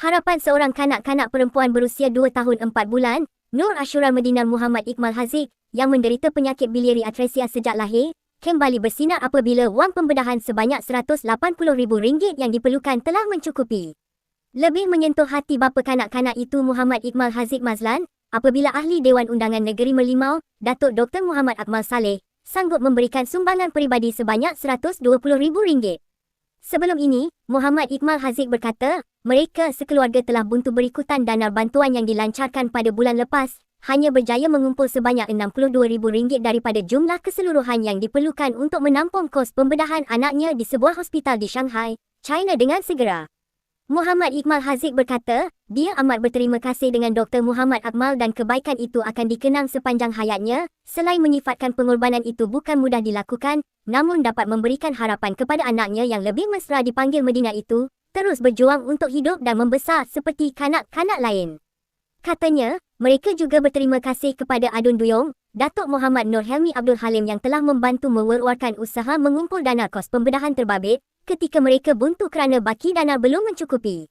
Harapan seorang kanak-kanak perempuan berusia 2 tahun 4 bulan, Nur Ashura Medina Muhammad Iqmal Haziq, yang menderita penyakit biliary atresia sejak lahir, kembali bersinar apabila wang pembedahan sebanyak RM180,000 yang diperlukan telah mencukupi. Lebih menyentuh hati bapa kanak-kanak itu Muhammad Iqmal Haziq Mazlan, apabila Ahli Dewan Undangan Negeri Merlimau, Datuk Dr. Muhammad Akmal Saleh, sanggup memberikan sumbangan peribadi sebanyak RM120,000. Sebelum ini, Muhammad Iqmal Haziq berkata, mereka sekeluarga telah buntu berikutan dana bantuan yang dilancarkan pada bulan lepas, hanya berjaya mengumpul sebanyak RM62,000 daripada jumlah keseluruhan yang diperlukan untuk menampung kos pembedahan anaknya di sebuah hospital di Shanghai, China dengan segera. Muhammad Iqmal Haziq berkata, dia amat berterima kasih dengan Dr. Muhammad Akmal dan kebaikan itu akan dikenang sepanjang hayatnya, selain menyifatkan pengorbanan itu bukan mudah dilakukan, namun dapat memberikan harapan kepada anaknya yang lebih mesra dipanggil Medina itu, terus berjuang untuk hidup dan membesar seperti kanak-kanak lain. Katanya, mereka juga berterima kasih kepada Adun Duyong, Datuk Muhammad Nur Helmi Abdul Halim yang telah membantu mewer-warkan usaha mengumpul dana kos pembedahan terbabit, ketika mereka buntu kerana baki dana belum mencukupi.